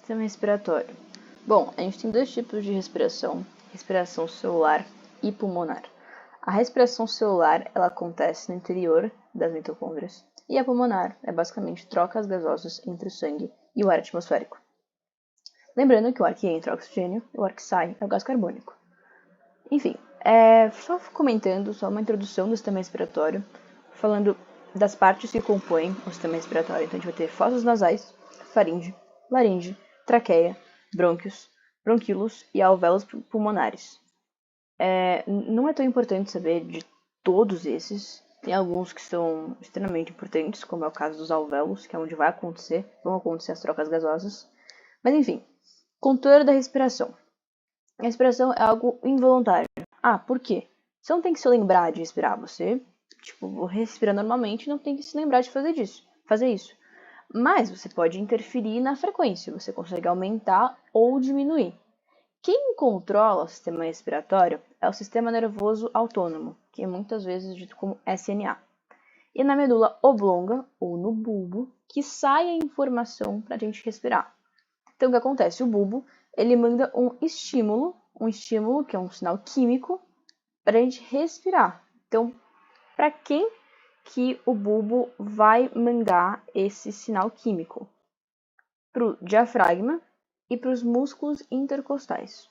Sistema respiratório. Bom, a gente tem dois tipos de respiração: respiração celular e pulmonar. A respiração celular, ela acontece no interior das mitocôndrias, e a pulmonar é basicamente trocas gasosas entre o sangue e o ar atmosférico. Lembrando que o ar que entra é o oxigênio e o ar que sai é o gás carbônico. Enfim, só comentando, só uma introdução do sistema respiratório, falando das partes que compõem o sistema respiratório. Então a gente vai ter fossos nasais, faringe, laringe, traqueia, brônquios, bronquíolos e alvéolos pulmonares. Não é tão importante saber de todos esses. Tem alguns que são extremamente importantes, como é o caso dos alvéolos, que é onde vão acontecer as trocas gasosas. Mas enfim, controle da respiração. A respiração é algo involuntário. Por quê? Você não tem que se lembrar de respirar. Você, respira normalmente e não tem que se lembrar de fazer isso. Mas você pode interferir na frequência. Você consegue aumentar ou diminuir. Quem controla o sistema respiratório é o sistema nervoso autônomo, que é muitas vezes dito como SNA. E na medula oblonga, ou no bulbo, que sai a informação para a gente respirar. Então, o que acontece? O bulbo, ele manda um estímulo que é um sinal químico, para a gente respirar. Então, para quem que o bulbo vai mandar esse sinal químico? Para o diafragma e para os músculos intercostais.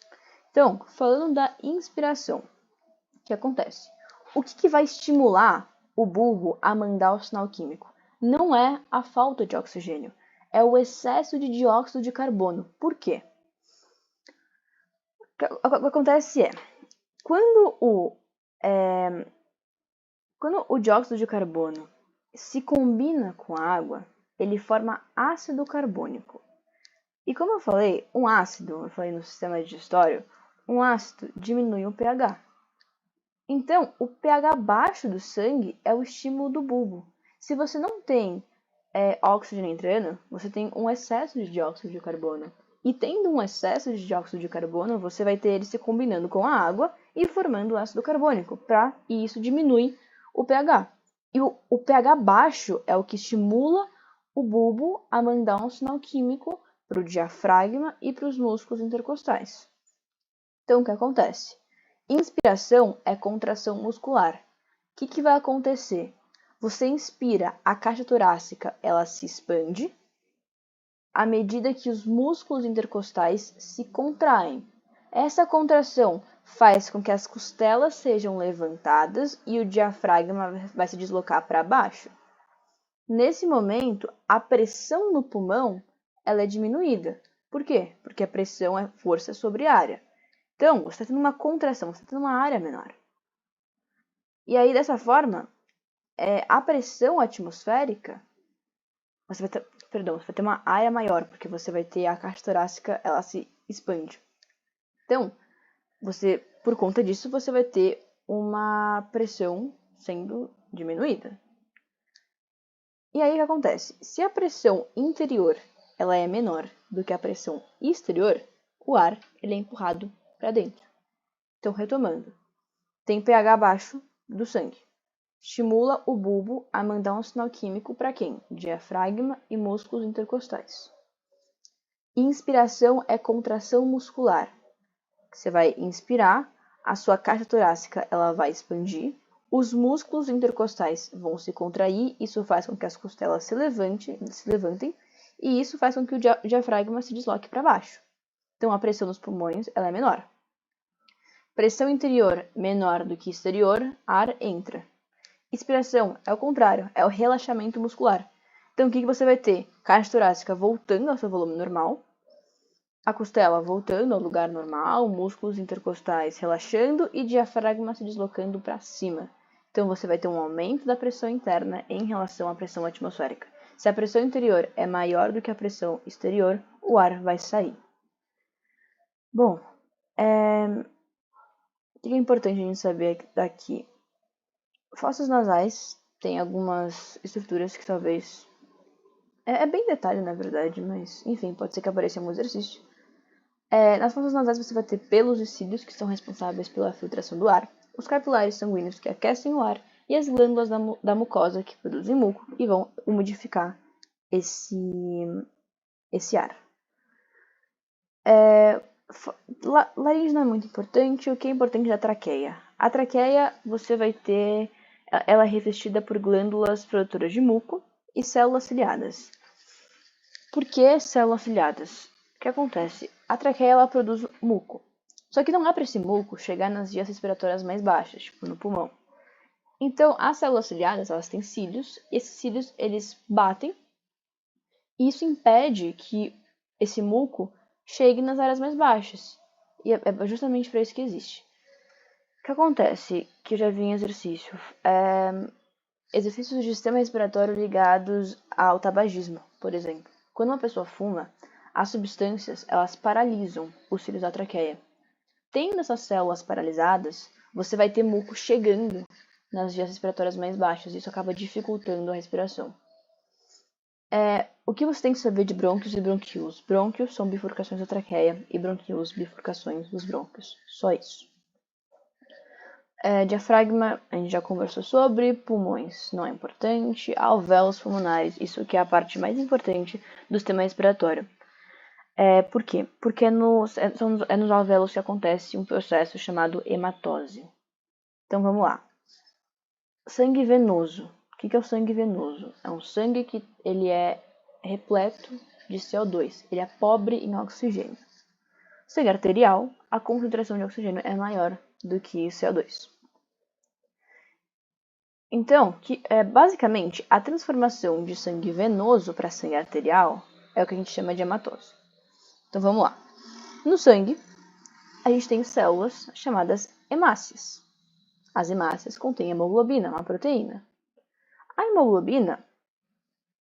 Então, falando da inspiração, o que acontece? O que vai estimular o bulbo a mandar o sinal químico? Não é a falta de oxigênio, é o excesso de dióxido de carbono. Por quê? O que acontece quando o dióxido de carbono se combina com a água, ele forma ácido carbônico. E como eu falei no sistema digestório, um ácido diminui o pH. Então, o pH baixo do sangue é o estímulo do bulbo. Se você não tem oxigênio entrando, você tem um excesso de dióxido de carbono. E tendo um excesso de dióxido de carbono, você vai ter ele se combinando com a água e formando ácido carbônico, e isso diminui o pH. E o pH baixo é o que estimula o bulbo a mandar um sinal químico para o diafragma e para os músculos intercostais. Então, o que acontece? Inspiração é contração muscular. O que vai acontecer? Você inspira, a caixa torácica ela se expande à medida que os músculos intercostais se contraem. Essa contração faz com que as costelas sejam levantadas e o diafragma vai se deslocar para baixo. Nesse momento, a pressão no pulmão ela é diminuída. Por quê? Porque a pressão é força sobre área. Então, você está tendo uma contração, você está tendo uma área menor. E aí, dessa forma, a pressão atmosférica, você vai ter uma área maior, porque você vai ter a caixa torácica, ela se expande. Então, por conta disso, você vai ter uma pressão sendo diminuída. E aí, o que acontece? Se a pressão interior ela é menor do que a pressão exterior, o ar ele é empurrado para dentro. Então, retomando, tem pH baixo do sangue. Estimula o bulbo a mandar um sinal químico para quem? Diafragma e músculos intercostais. Inspiração é contração muscular. Você vai inspirar, a sua caixa torácica ela vai expandir, os músculos intercostais vão se contrair, isso faz com que as costelas se levantem, e isso faz com que o diafragma se desloque para baixo. Então, a pressão nos pulmões ela é menor. Pressão interior menor do que exterior, ar entra. Inspiração é o contrário, é o relaxamento muscular. Então, o que você vai ter? Caixa torácica voltando ao seu volume normal, a costela voltando ao lugar normal, músculos intercostais relaxando e diafragma se deslocando para cima. Então, você vai ter um aumento da pressão interna em relação à pressão atmosférica. Se a pressão interior é maior do que a pressão exterior, o ar vai sair. Bom, o que é importante a gente saber daqui? Fossos nasais têm algumas estruturas que talvez... É bem detalhe, na verdade, mas, enfim, pode ser que apareça em algum exercício. Nas fossas nasais você vai ter pelos e cílios, que são responsáveis pela filtração do ar, os capilares sanguíneos, que aquecem o ar, e as glândulas da mucosa, que produzem muco e vão umidificar esse ar. Laringe não é muito importante, o que é importante é a traqueia. A traqueia, você vai ter, ela é revestida por glândulas produtoras de muco e células ciliadas. Por que células ciliadas? O que acontece? A traqueia, ela produz muco. Só que não é para esse muco chegar nas vias respiratórias mais baixas, tipo no pulmão. Então, as células ciliadas, elas têm cílios, e esses cílios, eles batem, e isso impede que esse muco chegue nas áreas mais baixas. E é justamente para isso que existe. O que acontece? Que eu já vi em exercício. Exercícios de sistema respiratório ligados ao tabagismo, por exemplo. Quando uma pessoa fuma, as substâncias, elas paralisam os cílios da traqueia. Tendo essas células paralisadas, você vai ter muco chegando nas vias respiratórias mais baixas. Isso acaba dificultando a respiração. O que você tem que saber de brônquios e bronquíolos? Brônquios são bifurcações da traqueia e bronquíolos, bifurcações dos brônquios. Só isso. Diafragma, a gente já conversou sobre. Pulmões, não é importante. Alvéolos pulmonares, isso que é a parte mais importante do sistema respiratório. Por quê? Porque é nos alvéolos que acontece um processo chamado hematose. Então vamos lá. Sangue venoso. O que é o sangue venoso? É um sangue que ele é repleto de CO2. Ele é pobre em oxigênio. Sangue arterial, a concentração de oxigênio é maior do que CO2. Então, basicamente, a transformação de sangue venoso para sangue arterial é o que a gente chama de hematose. Então vamos lá. No sangue, a gente tem células chamadas hemácias. As hemácias contêm hemoglobina, uma proteína. A hemoglobina,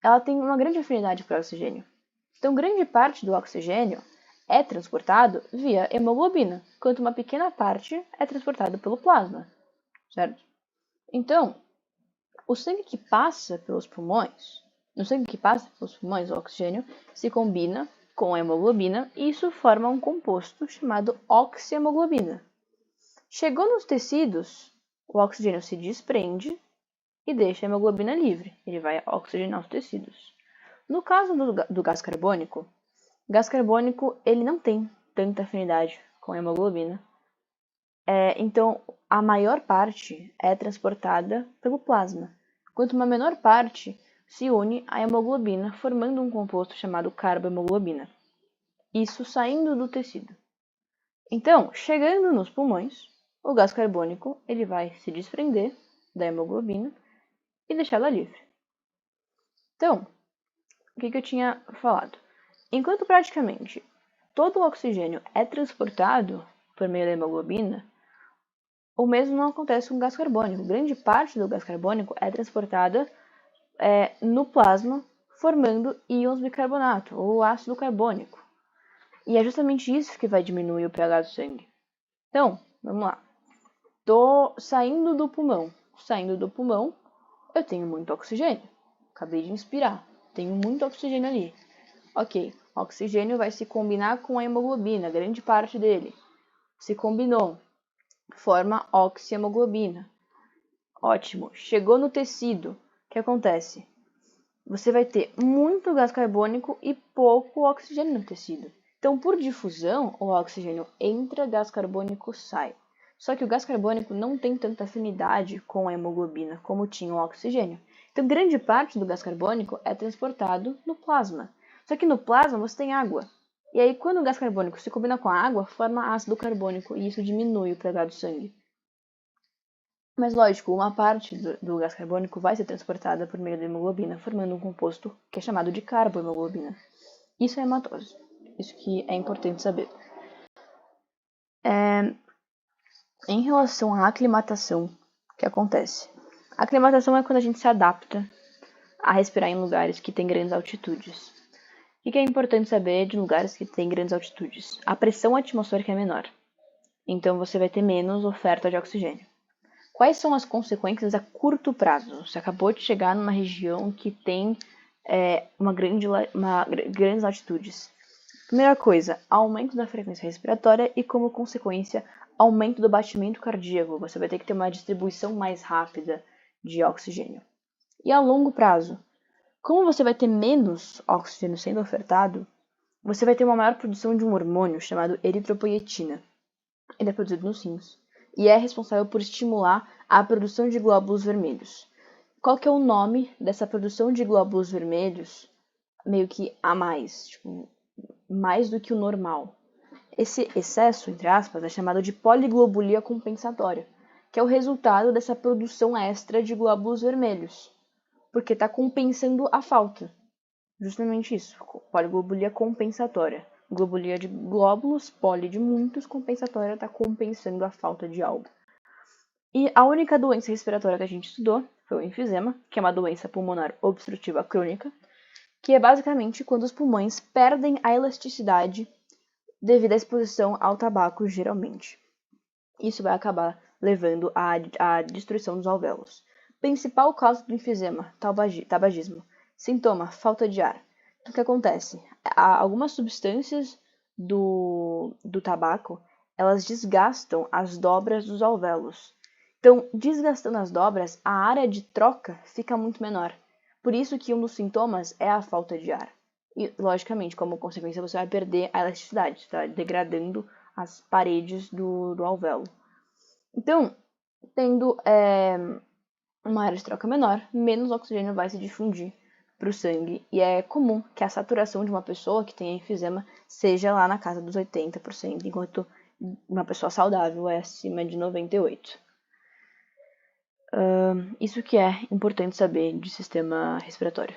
ela tem uma grande afinidade para o oxigênio. Então, grande parte do oxigênio é transportado via hemoglobina, enquanto uma pequena parte é transportado pelo plasma, certo? Então, o sangue que passa pelos pulmões, o oxigênio se combina com a hemoglobina e isso forma um composto chamado oxihemoglobina. Chegou nos tecidos, o oxigênio se desprende e deixa a hemoglobina livre. Ele vai oxigenar os tecidos. No caso do gás carbônico ele não tem tanta afinidade com a hemoglobina. Então, a maior parte é transportada pelo plasma, enquanto uma menor parte se une à hemoglobina, formando um composto chamado carbohemoglobina. Isso saindo do tecido. Então, chegando nos pulmões, o gás carbônico ele vai se desprender da hemoglobina e deixá-la livre. Então, o que eu tinha falado? Enquanto praticamente todo o oxigênio é transportado por meio da hemoglobina, o mesmo não acontece com o gás carbônico. Grande parte do gás carbônico é transportada no plasma, formando íons bicarbonato, ou ácido carbônico. E é justamente isso que vai diminuir o pH do sangue. Então, vamos lá. Tô saindo do pulmão. Eu tenho muito oxigênio. Acabei de inspirar. Tenho muito oxigênio ali. Ok, o oxigênio vai se combinar com a hemoglobina, grande parte dele. Se combinou, forma oxihemoglobina. Ótimo, chegou no tecido. O que acontece? Você vai ter muito gás carbônico e pouco oxigênio no tecido. Então, por difusão, o oxigênio entra, gás carbônico sai. Só que o gás carbônico não tem tanta afinidade com a hemoglobina como tinha o oxigênio. Então, grande parte do gás carbônico é transportado no plasma. Só que no plasma você tem água. E aí, quando o gás carbônico se combina com a água, forma ácido carbônico e isso diminui o pH do sangue. Mas lógico, uma parte do gás carbônico vai ser transportada por meio da hemoglobina, formando um composto que é chamado de carbohemoglobina. Isso é hematose. Isso que é importante saber. Em relação à aclimatação, o que acontece? A aclimatação é quando a gente se adapta a respirar em lugares que têm grandes altitudes. O que é importante saber de lugares que têm grandes altitudes? A pressão atmosférica é menor, então você vai ter menos oferta de oxigênio. Quais são as consequências a curto prazo? Você acabou de chegar numa região que tem grandes altitudes. Primeira coisa, aumento da frequência respiratória e, como consequência, aumento do batimento cardíaco. Você vai ter que ter uma distribuição mais rápida de oxigênio. E a longo prazo, como você vai ter menos oxigênio sendo ofertado, você vai ter uma maior produção de um hormônio chamado eritropoietina. Ele é produzido nos rins e é responsável por estimular a produção de glóbulos vermelhos. Qual que é o nome dessa produção de glóbulos vermelhos meio que a mais, tipo, mais do que o normal? Esse excesso, entre aspas, é chamado de poliglobulia compensatória, que é o resultado dessa produção extra de glóbulos vermelhos, porque está compensando a falta. Justamente isso, poliglobulia compensatória. Globulia de glóbulos, poli de muitos, compensatória está compensando a falta de algo. E a única doença respiratória que a gente estudou foi o enfisema, que é uma doença pulmonar obstrutiva crônica, que é basicamente quando os pulmões perdem a elasticidade devido à exposição ao tabaco, geralmente. Isso vai acabar levando à destruição dos alvéolos. Principal causa do enfisema, tabagismo. Sintoma, falta de ar. Então, o que acontece? Algumas substâncias do tabaco, elas desgastam as dobras dos alvéolos. Então, desgastando as dobras, a área de troca fica muito menor. Por isso que um dos sintomas é a falta de ar. E, logicamente, como consequência, você vai perder a elasticidade, está degradando as paredes do alvéolo. Então, tendo uma área de troca menor, menos oxigênio vai se difundir para o sangue. E é comum que a saturação de uma pessoa que tenha enfisema seja lá na casa dos 80%, enquanto uma pessoa saudável é acima de 98%. Isso que é importante saber de sistema respiratório.